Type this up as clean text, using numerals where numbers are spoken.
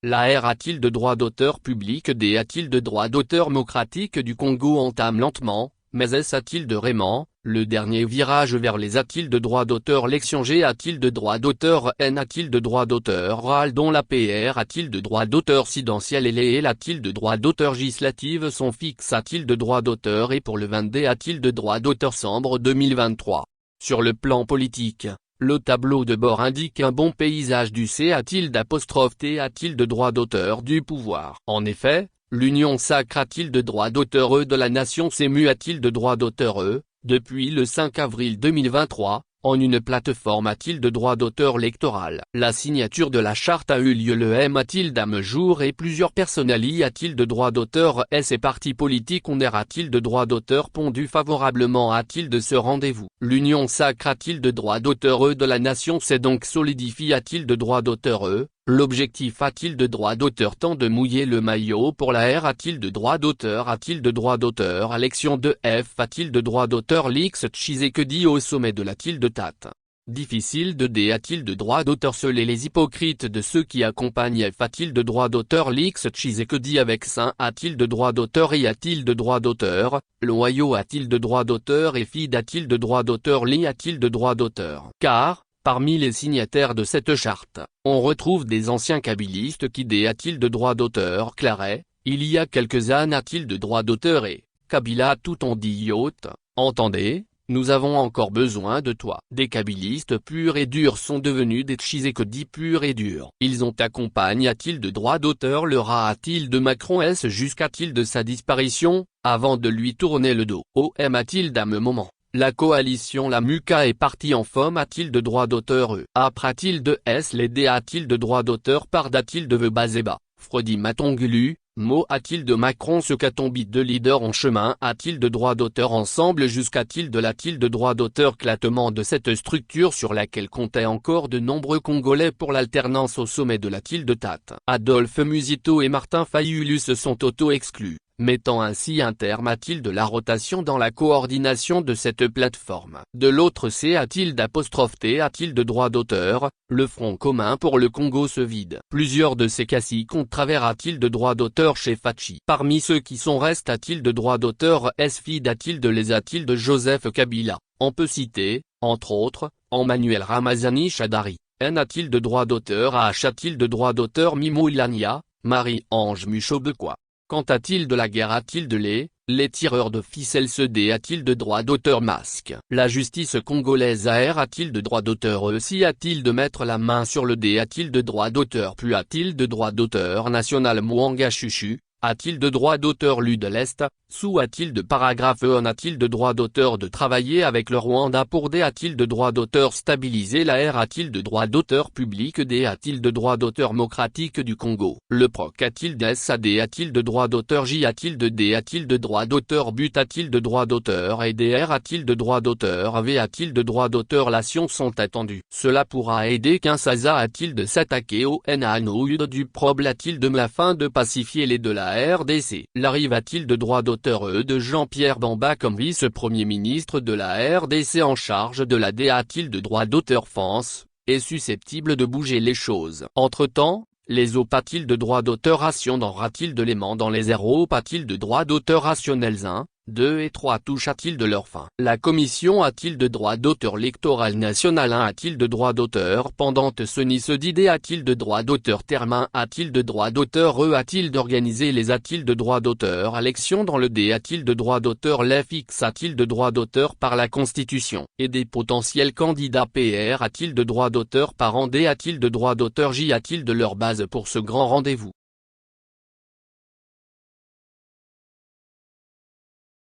La R a-t-il de droit d'auteur public? D a-t-il de droit d'auteur démocratique du Congo entame lentement, mais S a-t-il de vraiment, le dernier virage vers les a-t-il de droit d'auteur? Lection G a-t-il de droit d'auteur? N a-t-il de droit d'auteur oral dont la PR a-t-il de droit d'auteur sidentiel et les L a-t-il de droit d'auteur législative sont fixes? A-t-il de droit d'auteur? Et pour le 20D a-t-il de droit d'auteur? Sambre 2023. Sur le plan politique, le tableau de bord indique un bon paysage du C T a-t-il de droit d'auteur du pouvoir? En effet, l'Union sacre a-t-il de droit d'auteur? E de la nation CEMU a-t-il de droit d'auteur? E, depuis le 5 avril 2023, en une plateforme a-t-il de droit d'auteur électoral? La signature de la charte a eu lieu le M a-t-il d'âme jour et plusieurs personnalités a-t-il de droit d'auteur? S et partis politiques on a-t-il de droit d'auteur? Pondu favorablement a-t-il de ce rendez-vous? L'Union sacre a-t-il de droit d'auteur? E de la nation s'est donc solidifié a-t-il de droit d'auteur? E, l'objectif a-t-il de droit d'auteur? Temps de mouiller le maillot pour la R a-t-il de droit d'auteur? A-t-il de droit d'auteur? Élection de F a-t-il de droit d'auteur? L'X Tshisekedi au sommet de la-t-il de Tate. Difficile de D a-t-il de droit d'auteur? Seuls les hypocrites de ceux qui accompagnent F a-t-il de droit d'auteur? L'X Tshisekedi avec Saint a-t-il de droit d'auteur? Y a-t-il de droit d'auteur? Loyau a-t-il de droit d'auteur? Et Fid a-t-il de droit d'auteur? Li a-t-il de droit d'auteur? Car, parmi les signataires de cette charte, on retrouve des anciens kabylistes qui D a-t-il de droit d'auteur? Claret, il y a quelques années a-t-il de droit d'auteur? Et Kabila tout on dit yacht, entendez, nous avons encore besoin de toi. Des kabylistes purs et durs sont devenus des Tshisekedi purs et durs. Ils ont accompagné a-t-il de droit d'auteur? Le rat a-t-il de Macron? S jusqu'à-t-il de sa disparition, avant de lui tourner le dos? OM a-t-il d'un moment? La coalition la MUCA est partie en FOM a-t-il de droit d'auteur? E après a-t-il de S les D a-t-il de droit d'auteur? Par a-t-il de Bazeba, Frodi Matongulu, Mo a-t-il de Macron? Ce qu'atombit de leader en chemin a-t-il de droit d'auteur? Ensemble jusqu'à-t-il de la-t-il de droit d'auteur? Clatement de cette structure sur laquelle comptaient encore de nombreux Congolais pour l'alternance au sommet de la-t-il de Tate. Adolphe Musito et Martin Fayulu se sont auto-exclus, mettant ainsi un terme a-t-il de la rotation dans la coordination de cette plateforme. De l'autre C a-t-il T a-t-il de droit d'auteur? Le Front commun pour le Congo se vide. Plusieurs de ces caciques ont travers a-t-il de droit d'auteur chez Fachi? Parmi ceux qui sont restent a-t-il de droit d'auteur? S-Fid a-t-il de les a-t-il de Joseph Kabila? On peut citer, entre autres, Emmanuel Ramazani Chadari. N a-t-il de droit d'auteur? H a-t-il de droit d'auteur? Mimou Ilania, Marie-Ange Muchobekwa. Quant a-t-il de la guerre a-t-il de les tireurs de ficelles se D a-t-il de droit d'auteur? Masque. La justice congolaise AR a-t-il de droit d'auteur? E si a-t-il de mettre la main sur le D a-t-il de droit d'auteur? Plus a-t-il de droit d'auteur? National Mwanga Chuchu, a-t-il de droit d'auteur? Lu de l'Est, sous a-t-il de paragraphe E on a-t-il de droit d'auteur de travailler avec le Rwanda? Pour D a-t-il de droit d'auteur? Stabiliser la R a-t-il de droit d'auteur public? D a-t-il de droit d'auteur démocratique du Congo? Le PROC a-t-il de SAD a-t-il de droit d'auteur? J a-t-il de D a-t-il de droit d'auteur? But a-t-il de droit d'auteur? Et DR a-t-il de droit d'auteur? V a-t-il de droit d'auteur? L'action sont attendues. Cela pourra aider Kinshasa a-t-il de s'attaquer au NANOUD du PROB? A-t-il de la fin de pacifier les de la RDC? L'arrive a-t-il de droit d'auteur? E de Jean-Pierre Bamba comme vice-premier ministre de la RDC en charge de la D a-t-il de droit d'auteur? France est susceptible de bouger les choses. Entre-temps, les OP a-t-il de droit d'auteur? Ration dans a-t-il de l'aimant dans les ROP a-t-il de droit d'auteur? Rationnels 1, 2 et 3 touche a-t-il de leur fin? La commission a-t-il de droit d'auteur? L'électoral national 1 a-t-il de droit d'auteur? Pendant Sony se dit a-t-il de droit d'auteur? Terme 1 a-t-il de droit d'auteur? E a-t-il d'organiser les a-t-il de droit d'auteur? Élection dans le D a-t-il de droit d'auteur? L'FX a-t-il de droit d'auteur par la Constitution? Et des potentiels candidats PR a-t-il de droit d'auteur par an? D a-t-il de droit d'auteur? J a-t-il de leur base pour ce grand rendez-vous?